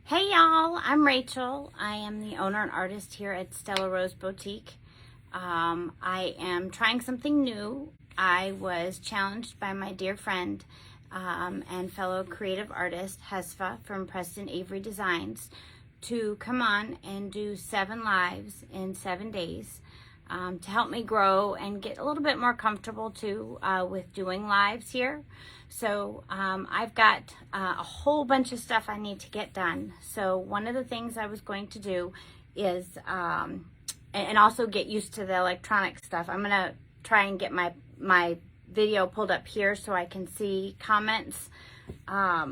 Hey y'all, I'm Rachel. I am the owner and artist here at Stella Rose Boutique. I am trying something new. I was challenged by my dear friend and fellow creative artist Hesfa from Preston Avery Designs to come on and do 7 lives in 7 days to help me grow and get a little bit more comfortable too with doing lives here. So I've got a whole bunch of stuff I need to get done. So one of the things I was going to do is, and also get used to the electronic stuff. I'm gonna try and get my video pulled up here so I can see comments. I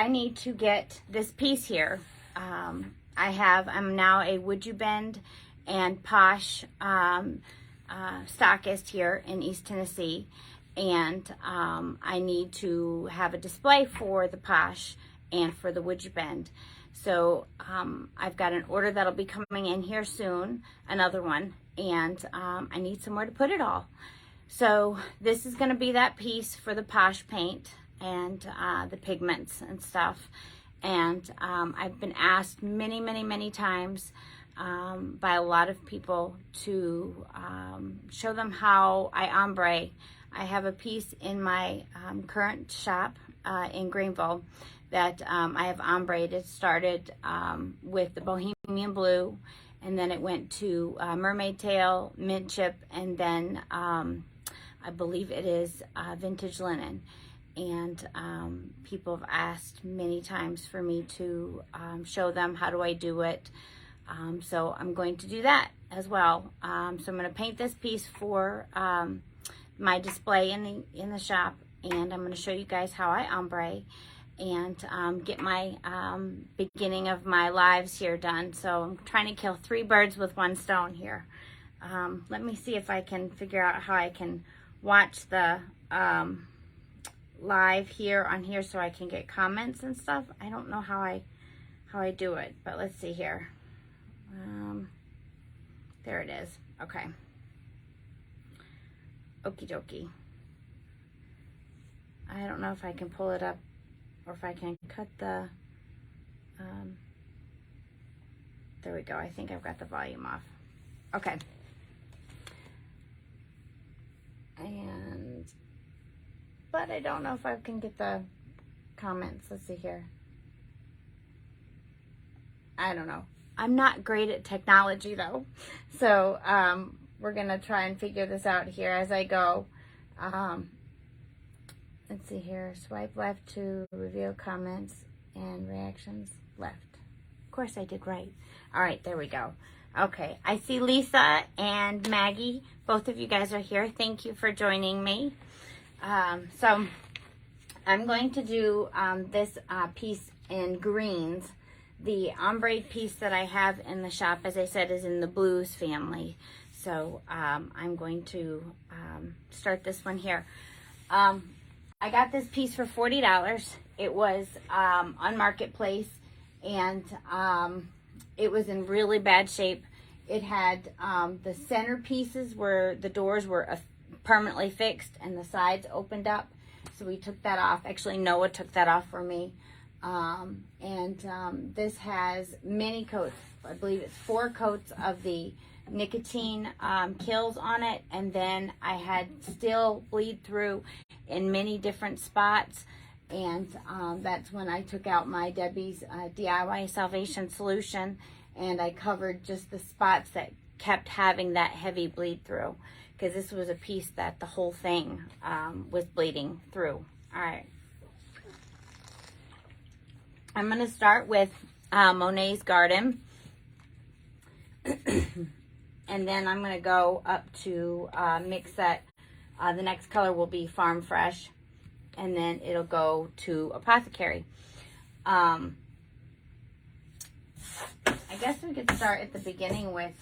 need to get this piece here. I'm now a WoodUBend and Posh stockist here in East Tennessee. And I need to have a display for the Posh and for the WoodUBend. So I've got an order that'll be coming in here soon, another one, and I need somewhere to put it all. So this is going to be that piece for the Posh paint and the pigments and stuff. And I've been asked many times by a lot of people to show them how I ombre. I have a piece in my current shop in Greenville that I have ombreed. It started with the Bohemian Blue, and then it went to Mermaid Tail, Mint Chip, and then I believe it is Vintage Linen. And people have asked many times for me to show them how do I do it. So I'm going to do that as well. So I'm going to paint this piece for my display in the shop, and I'm going to show you guys how I ombre and get my beginning of my lives here done. So I'm trying to kill 3 birds with 1 stone here. Let me see if I can figure out how I can watch the live here on here so I can get comments and stuff. I don't know how I do it, but let's see here. There it is. Okay. Okie dokie. I don't know if I can pull it up or if I can cut the, there we go. I think I've got the volume off. Okay. But I don't know if I can get the comments. Let's see here. I don't know. I'm not great at technology though. So, we're going to try and figure this out here as I go. Let's see here. Swipe left to reveal comments and reactions. Left. Of course I did right. All right, there we go. Okay, I see Lisa and Maggie. Both of you guys are here. Thank you for joining me. So I'm going to do this piece in greens. The ombre piece that I have in the shop, as I said, is in the blues family. So I'm going to start this one here. I got this piece for $40. It was on Marketplace, and it was in really bad shape. It had the center pieces where the doors were permanently fixed and the sides opened up. So we took that off. Actually, Noah took that off for me. This has many coats. I believe it's 4 coats of the nicotine kills on it, and then I had still bleed through in many different spots, and that's when I took out my Debbie's DIY Salvation Solution, and I covered just the spots that kept having that heavy bleed through, because this was a piece that the whole thing was bleeding through. All right, I'm going to start with Monet's Garden. And then I'm going to go up to mix that. The next color will be Farm Fresh. And then it'll go to Apothecary. I guess we could start at the beginning with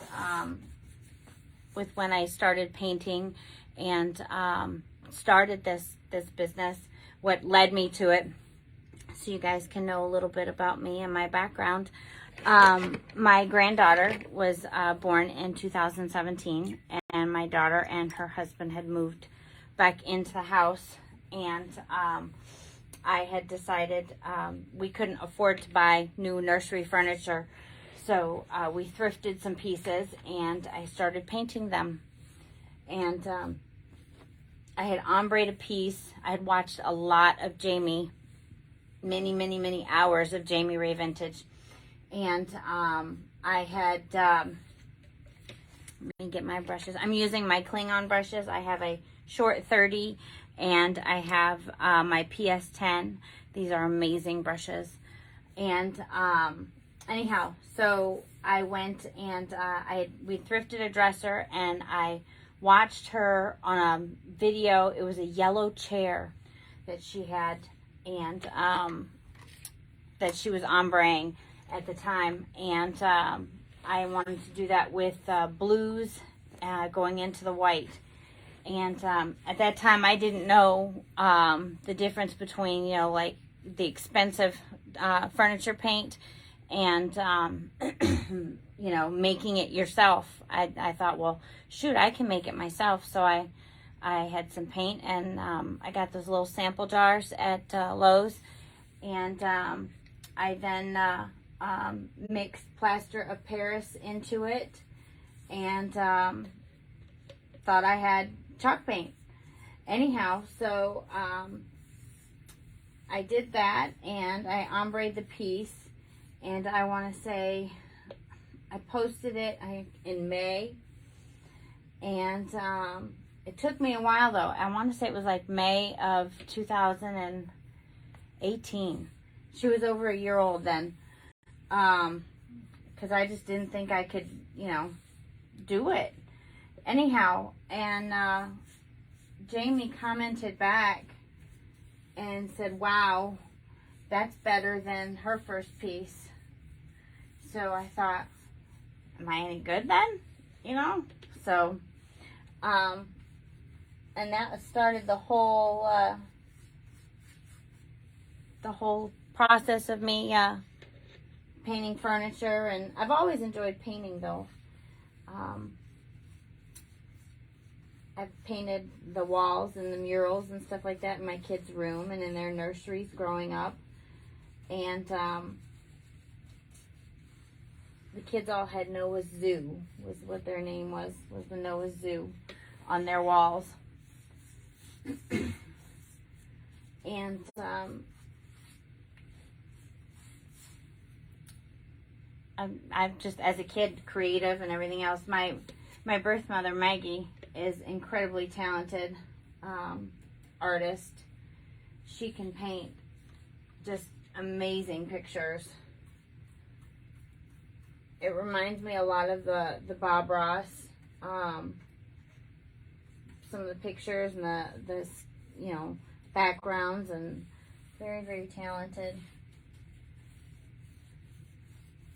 when I started painting and started this business, what led me to it, so you guys can know a little bit about me and my background. My granddaughter was born in 2017, and my daughter and her husband had moved back into the house, and I had decided we couldn't afford to buy new nursery furniture. So we thrifted some pieces and I started painting them. And I had ombre'd a piece. I had watched a lot of Jamie, many hours of Jamie Ray Vintage. And I had, let me get my brushes. I'm using my Klingon brushes. I have a short 30 and I have my PS10. These are amazing brushes. And anyhow, so I went and we thrifted a dresser and I watched her on a video. It was a yellow chair that she had and that she was ombreing at the time. And I wanted to do that with blues going into the white. And at that time, I didn't know the difference between, you know, like the expensive furniture paint and, you know, making it yourself. I thought, well, shoot, I can make it myself. So I had some paint and I got those little sample jars at Lowe's. And I then mixed plaster of Paris into it and thought I had chalk paint. Anyhow, so I did that and I ombre'd the piece, and I want to say I posted it in May, and it took me a while though. I want to say it was like May of 2018. She was over a year old then, because I just didn't think I could, you know, do it. Anyhow, and Jamie commented back and said, wow, that's better than her first piece. So I thought, am I any good then? You know? So, and that started the whole process of me painting furniture. And I've always enjoyed painting though. I've painted the walls and the murals and stuff like that in my kids' room and in their nurseries growing up. And the kids all had Noah's Zoo, was what their name was the Noah's Zoo on their walls. And I'm just, as a kid, creative and everything else. My birth mother, Maggie, is incredibly talented artist. She can paint just amazing pictures. It reminds me a lot of the Bob Ross, some of the pictures and the you know, backgrounds, and very talented.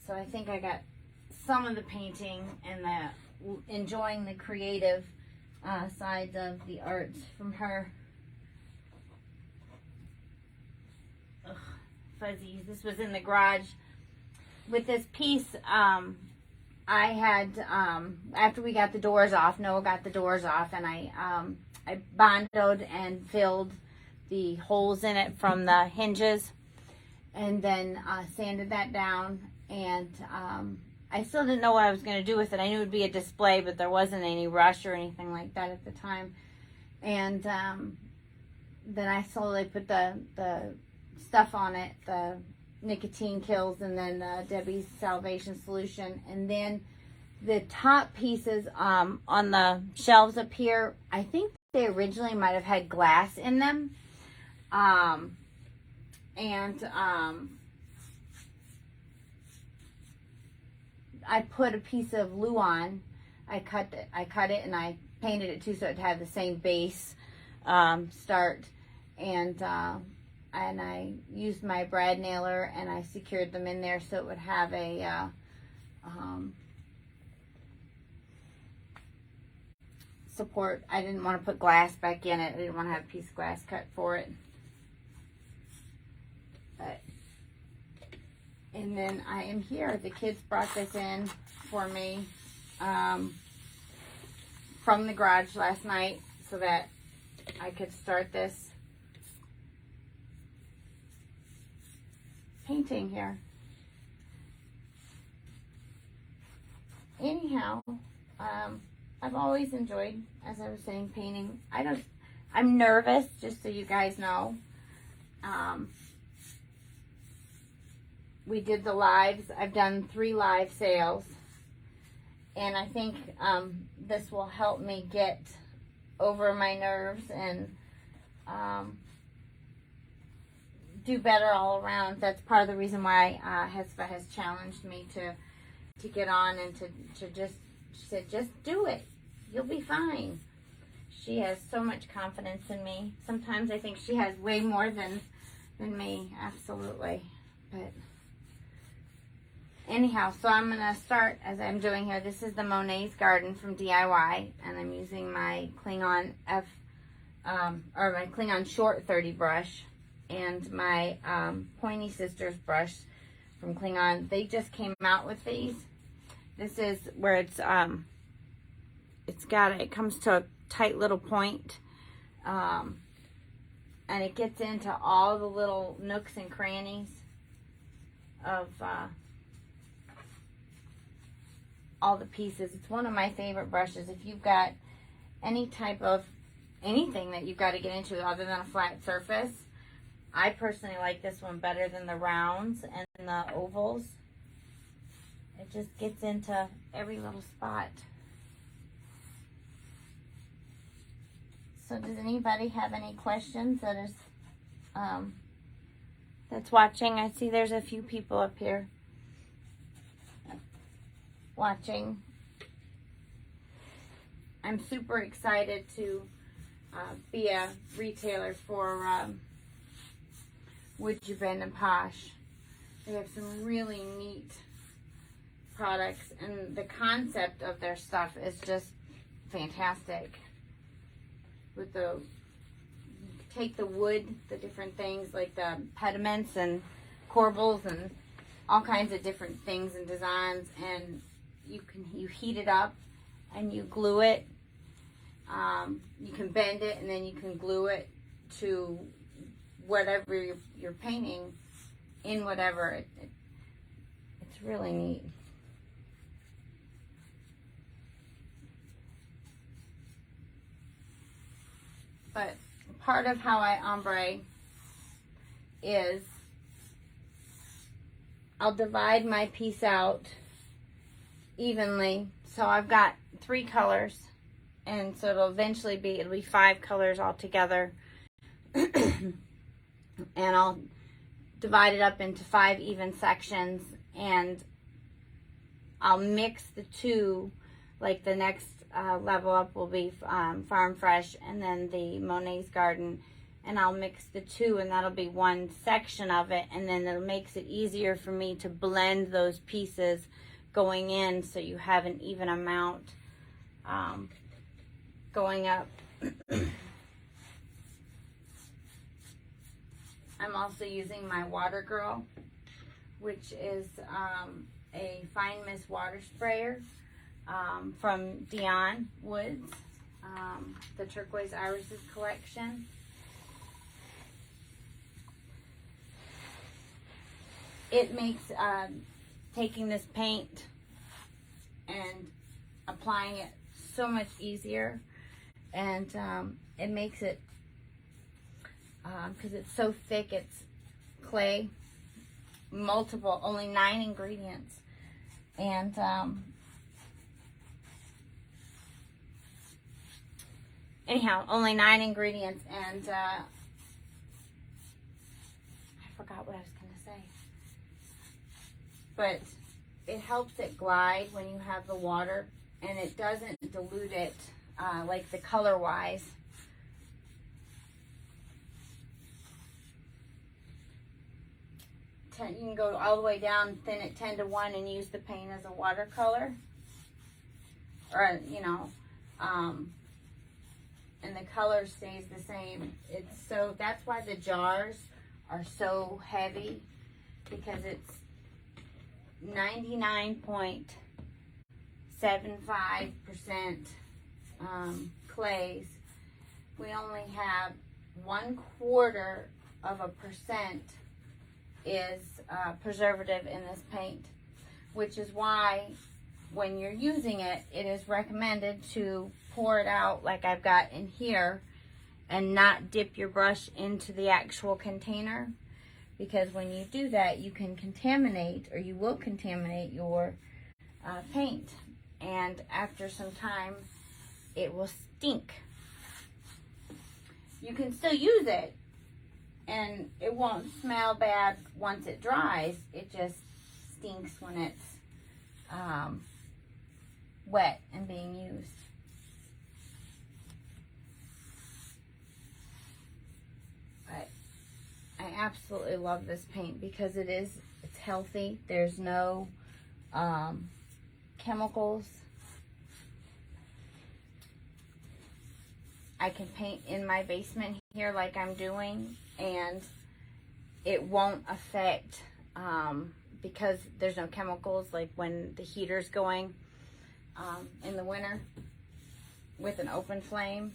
So I think I got some of the painting and the enjoying the creative sides of the arts from her. Ugh, fuzzies. This was in the garage. With this piece, I had, after we got the doors off, Noah got the doors off, and I bondoed and filled the holes in it from the hinges, and then sanded that down, and I still didn't know what I was going to do with it. I knew it would be a display, but there wasn't any rush or anything like that at the time. And then I slowly put the stuff on it, the nicotine kills, and then Debbie's Salvation Solution. And then the top pieces on the shelves up here, I think they originally might have had glass in them. I put a piece of Luan. I cut it and I painted it too, so it had the same base start. And I used my brad nailer and I secured them in there so it would have a support. I didn't want to put glass back in it. I didn't want to have a piece of glass cut for it. But, and then I am here. The kids brought this in for me from the garage last night so that I could start this painting here. Anyhow, I've always enjoyed, as I was saying, painting. I'm nervous, just so you guys know. We did the lives. I've done 3 live sales. And I think this will help me get over my nerves and do better all around. That's part of the reason why Hespa has challenged me to get on and to just, she said, just do it. You'll be fine. She has so much confidence in me. Sometimes I think she has way more than me, absolutely. But anyhow, so I'm going to start as I'm doing here. This is the Monet's Garden from DIY, and I'm using my Klingon my Klingon Short 30 brush and my Pointy Sisters brush from Klingon. They just came out with these. This is where it comes to a tight little point, and it gets into all the little nooks and crannies of all the pieces. It's one of my favorite brushes. If you've got any type of anything that you've got to get into other than a flat surface, I personally like this one better than the rounds and the ovals. It just gets into every little spot. So does anybody have any questions that is that's watching? I see there's a few people up here watching. I'm super excited to be a retailer for WoodUBend and Posh. They have some really neat products, and the concept of their stuff is just fantastic. With take the wood, the different things like the pediments and corbels and all kinds of different things and designs, and you heat it up and you glue it. You can bend it and then you can glue it to whatever you're painting in whatever. It's really neat. But part of how I ombre is I'll divide my piece out evenly. So I've got 3 colors, and so it'll be 5 colors altogether. And I'll divide it up into 5 even sections, and I'll mix the 2, like the next level up will be Farm Fresh and then the Monet's Garden, and I'll mix the 2, and that'll be one section of it, and then it makes it easier for me to blend those pieces going in so you have an even amount going up. I'm also using my Water Girl, which is a fine mist water sprayer from Day1 Woods, the Turquoise Irises collection. It makes taking this paint and applying it so much easier, and it makes it, because it's so thick, it's clay, only 9 ingredients, and anyhow, only 9 ingredients, and I forgot what I was going to say, but it helps it glide when you have the water, and it doesn't dilute it like the color wise. You can go all the way down, thin it 10 to 1, and use the paint as a watercolor, or and the color stays the same. That's why the jars are so heavy, because it's 99.75% clays. We only have 1/4% is preservative in this paint, which is why when you're using it, it is recommended to pour it out like I've got in here and not dip your brush into the actual container, because when you do that, you can contaminate, or you will contaminate your paint, and after some time it will stink. You can still use it and it won't smell bad once it dries. It just stinks when it's wet and being used. But I absolutely love this paint because it's healthy. There's no chemicals. I can paint in my basement here like I'm doing, and it won't affect because there's no chemicals, like when the heater's going in the winter with an open flame.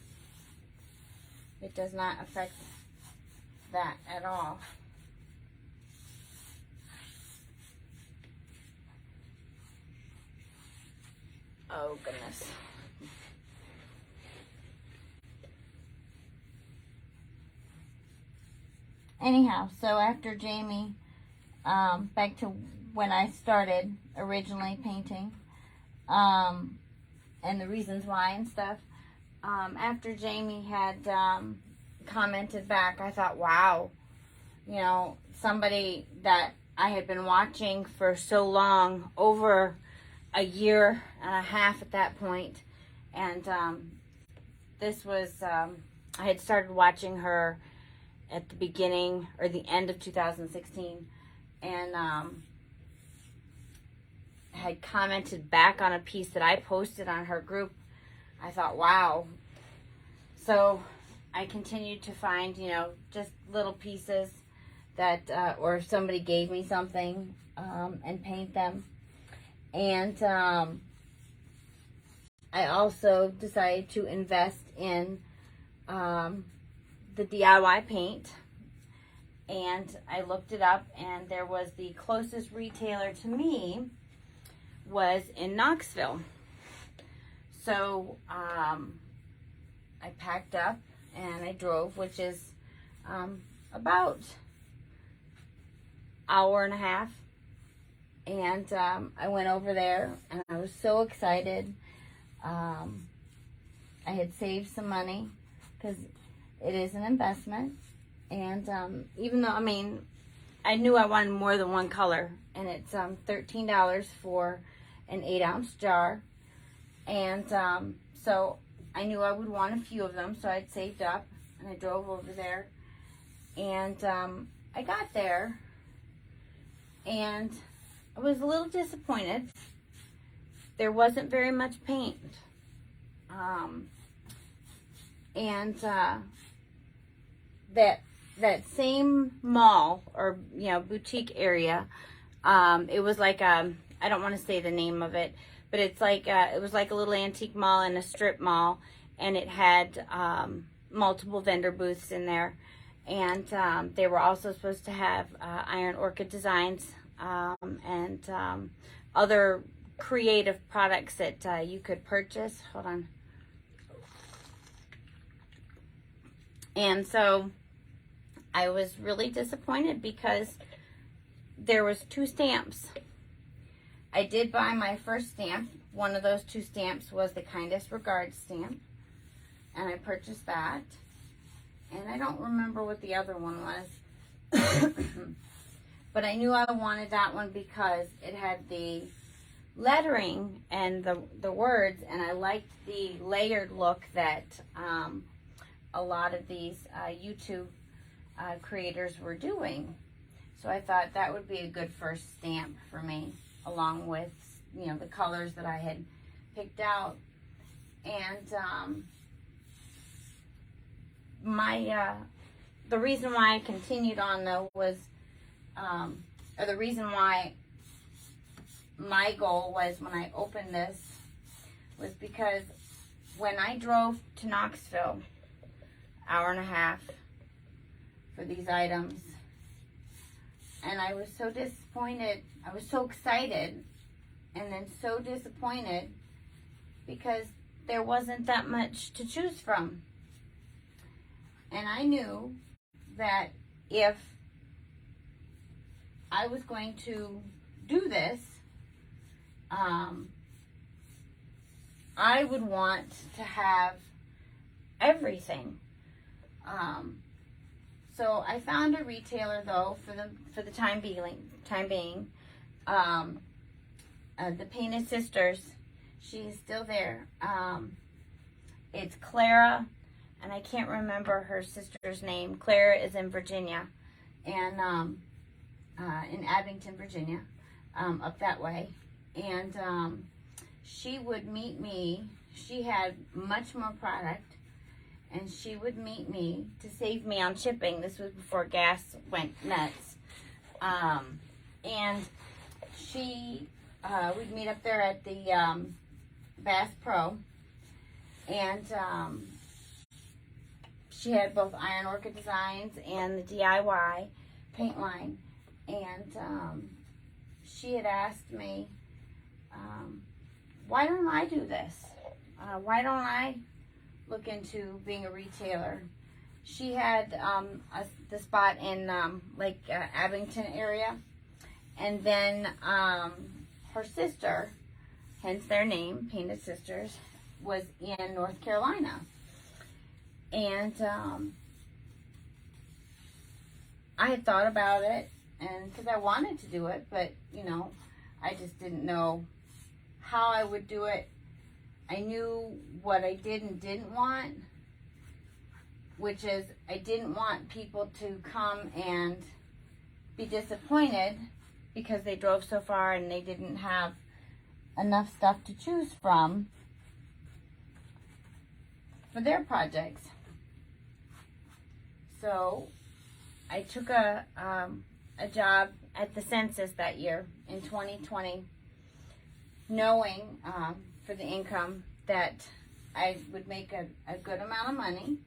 It does not affect that at all. Oh goodness. Anyhow, so after Jamie, back to when I started originally painting, and the reasons why and stuff, after Jamie had commented back, I thought, wow, you know, somebody that I had been watching for so long, over a year and a half at that point, and this was, I had started watching her at the beginning or the end of 2016, and had commented back on a piece that I posted on her group. I thought, wow. So I continued to find, you know, just little pieces that, or somebody gave me something, and paint them. And I also decided to invest in the DIY paint, and I looked it up, and there was the closest retailer to me was in Knoxville. So I packed up and I drove, which is about hour and a half, and I went over there, and I was so excited. I had saved some money because it is an investment, and even though, I mean, I knew I wanted more than one color, and it's $13 for an 8-ounce jar, and so I knew I would want a few of them, so I'd saved up, and I drove over there, and I got there, and I was a little disappointed. There wasn't very much paint, and that same mall, or, you know, boutique area, it was like I don't want to say the name of it, but it's like it was like a little antique mall and a strip mall, and it had multiple vendor booths in there, and they were also supposed to have iron orchid designs and other creative products that you could purchase. Hold on. And so I was really disappointed because there was 2 stamps. I did buy my first stamp. One of those 2 stamps was the Kindest Regards stamp, and I purchased that. And I don't remember what the other one was. But I knew I wanted that one because it had the lettering and the words, and I liked the layered look that a lot of these YouTube creators were doing. So I thought that would be a good first stamp for me, along with, you know, the colors that I had picked out. And the reason why I continued on, though, was or the reason why my goal was, when I opened this, was because when I drove to Knoxville, hour and a half for these items, And I was so disappointed. I was so excited and then so disappointed because there wasn't that much to choose from. And I knew that if I was going to do this, I would want to have everything. So I found a retailer though for the time being. The Painted Sisters. She's still there. It's Clara, and I can't remember her sister's name. Clara is in Virginia, and in Abington, Virginia, up that way. And she would meet me. She had much more product, and she would meet me to save me on shipping. This was before gas went nuts. And she, we'd meet up there at the Bass Pro, and she had both Iron Orchid Designs and the DIY paint line. And she had asked me, why don't I do this? Why don't I look into being a retailer? She had the spot in Abington area, and then her sister, hence their name, Painted Sisters, was in North Carolina. And I had thought about it, and because I wanted to do it, but you know, I just didn't know how I would do it. I knew what I did and didn't want, which is I didn't want people to come and be disappointed because they drove so far and they didn't have enough stuff to choose from for their projects. So I took a job at the census that year in 2020, knowing for the income that I would make a good amount of money,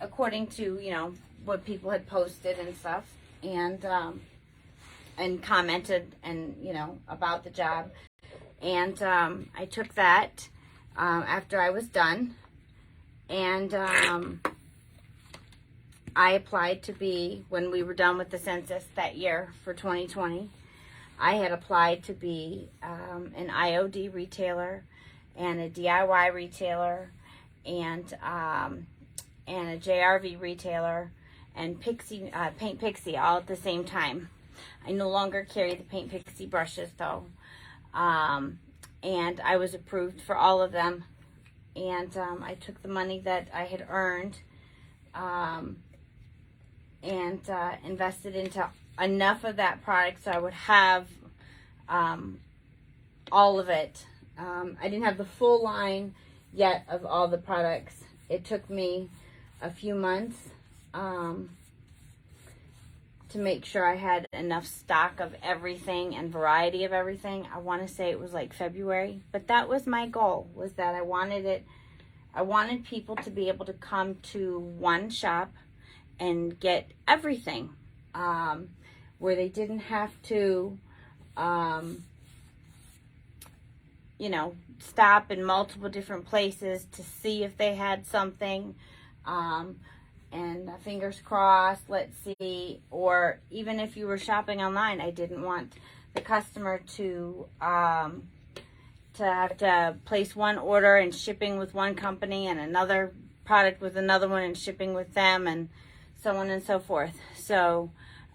according to, you know, what people had posted and stuff, and commented, and you know, about the job. And I took that after I was done, and I applied to be, when we were done with the census that year for 2020, I had applied to be an IOD retailer and a DIY retailer and a JRV retailer and Paint Pixie all at the same time. I no longer carry the Paint Pixie brushes though. And I was approved for all of them. And I took the money that I had earned and invested into enough of that product so I would have all of it. I didn't have the full line yet of all the products. It took me a few months to make sure I had enough stock of everything and variety of everything. I want to say it was like February, but that was my goal, was that I wanted people to be able to come to one shop and get everything, where they didn't have to, you know, stop in multiple different places to see if they had something, and fingers crossed, let's see. Or even if you were shopping online, I didn't want the customer to have to place one order and shipping with one company and another product with another one and shipping with them, and so on and so forth. So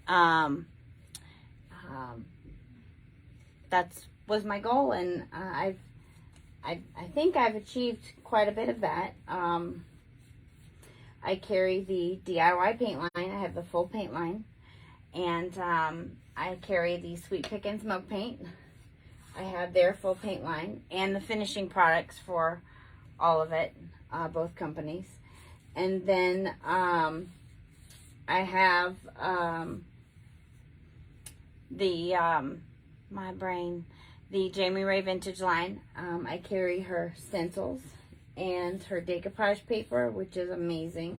that was my goal, and I think I've achieved quite a bit of that. I carry the DIY paint line. I have the full paint line, and I carry the Sweet Pick and Smoke paint. I have their full paint line and the finishing products for all of it, both companies. And then I have the Jamie Ray Vintage line. I carry her stencils and her decoupage paper, which is amazing.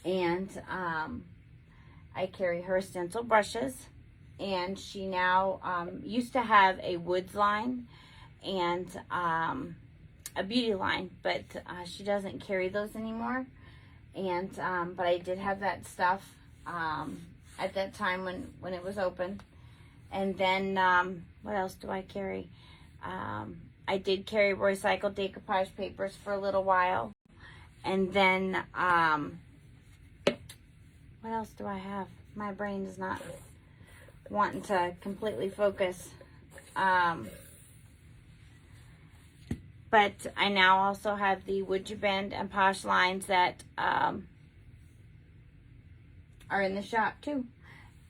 And I carry her stencil brushes, and she now used to have a woods line and a beauty line, but she doesn't carry those anymore. And but I did have that stuff at that time when it was open. And then what else do I carry? I did carry recycled decoupage papers for a little while. And then what else do I have? My brain is not wanting to completely focus. But I now also have the WoodUBend and Posh lines that are in the shop too.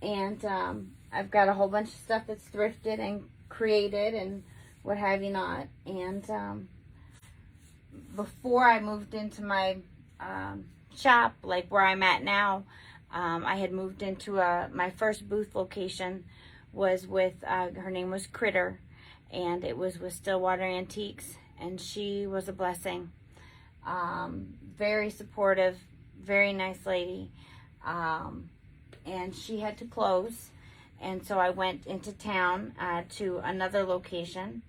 And I've got a whole bunch of stuff that's thrifted and created and what have you not. And before I moved into my shop, like where I'm at now, I had moved into my first booth location was with, her name was Critter, and it was with Stillwater Antiques, and she was a blessing. Very supportive, very nice lady. And she had to close, and so I went into town to another location,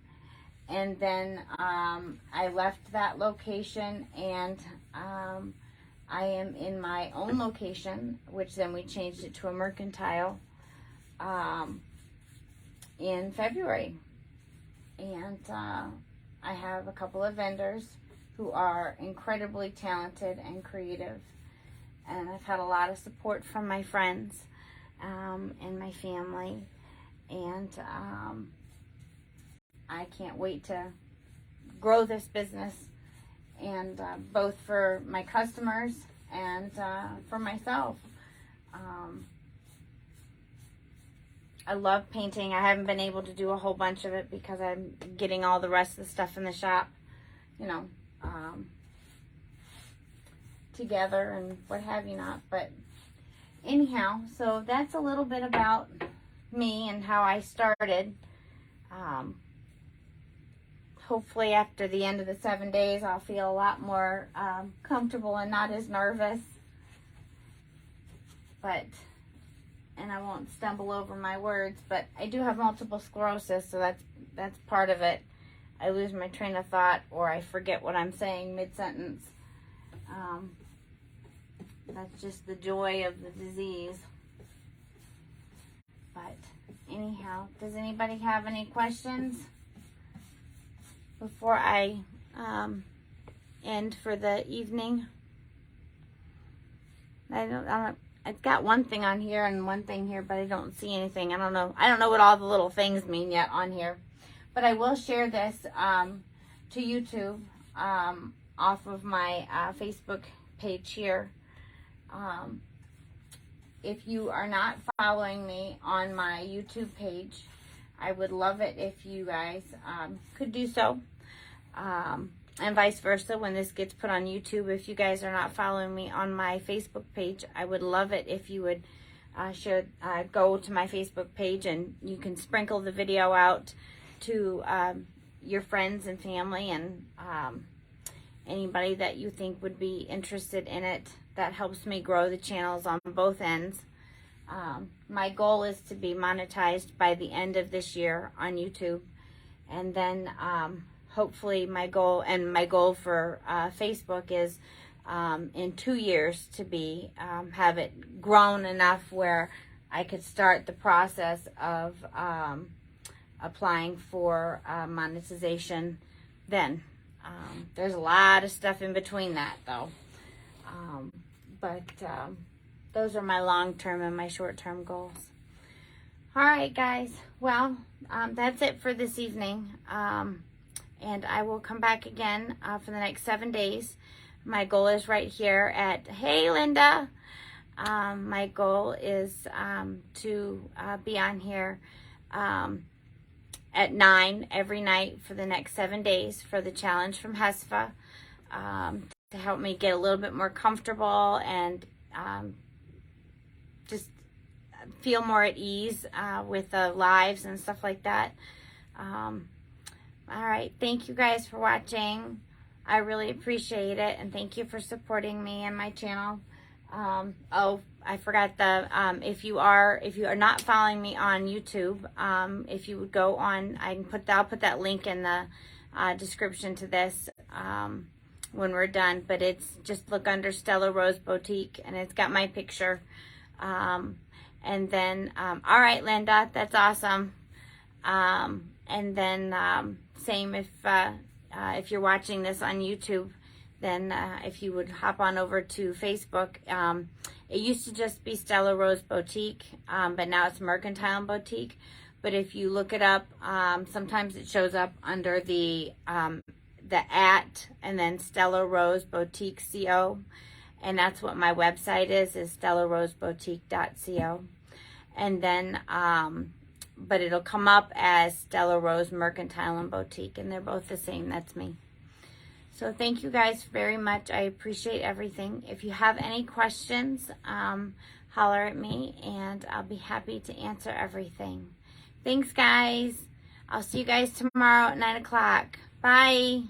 and then I left that location, and I am in my own location, which then we changed it to a mercantile in February. And I have a couple of vendors who are incredibly talented and creative. And I've had a lot of support from my friends and my family. And I can't wait to grow this business, and both for my customers and for myself. I love painting. I haven't been able to do a whole bunch of it because I'm getting all the rest of the stuff in the shop, you know, together and what have you not. But anyhow, so that's a little bit about me and how I started. Hopefully after the end of the 7 days, I'll feel a lot more comfortable and not as nervous. And I won't stumble over my words, but I do have multiple sclerosis, so that's part of it. I lose my train of thought, or I forget what I'm saying mid-sentence. That's just the joy of the disease. But anyhow, does anybody have any questions before I end for the evening? I've got one thing on here and one thing here, but I don't see anything. I don't know what all the little things mean yet on here. But I will share this to YouTube off of my Facebook page here. If you are not following me on my YouTube page, I would love it if you guys could do so. And vice versa, when this gets put on YouTube, if you guys are not following me on my Facebook page, I would love it if you would go to my Facebook page, and you can sprinkle the video out to your friends and family and anybody that you think would be interested in it. That helps me grow the channels on both ends. My goal is to be monetized by the end of this year on YouTube, and then hopefully my goal for Facebook is in 2 years to be have it grown enough where I could start the process of applying for monetization then. There's a lot of stuff in between that though. But those are my long-term and my short-term goals. All right, guys. Well, that's it for this evening. And I will come back again for the next 7 days. My goal is right here at, hey, Linda. My goal is to be on here at 9 every night for the next 7 days for the challenge from HESFA, to help me get a little bit more comfortable and just feel more at ease with the lives and stuff like that. All right, thank you guys for watching. I really appreciate it, and thank you for supporting me and my channel. Oh, I forgot the, if you are not following me on YouTube, if you would go on, I'll put that link in the description to this when we're done, but it's just look under Stella Rose Boutique and it's got my picture. And then, all right, Linda, that's awesome. And then, same if you're watching this on YouTube, then if you would hop on over to Facebook. It used to just be Stella Rose Boutique, but now it's Mercantile Boutique. But if you look it up, sometimes it shows up under the at and then Stella Rose Boutique CO. And that's what my website is stellaroseboutique.co. And then, but it'll come up as Stella Rose Mercantile and Boutique, and they're both the same. That's me. So thank you guys very much. I appreciate everything. If you have any questions, holler at me, and I'll be happy to answer everything. Thanks, guys. I'll see you guys tomorrow at 9 o'clock. Bye.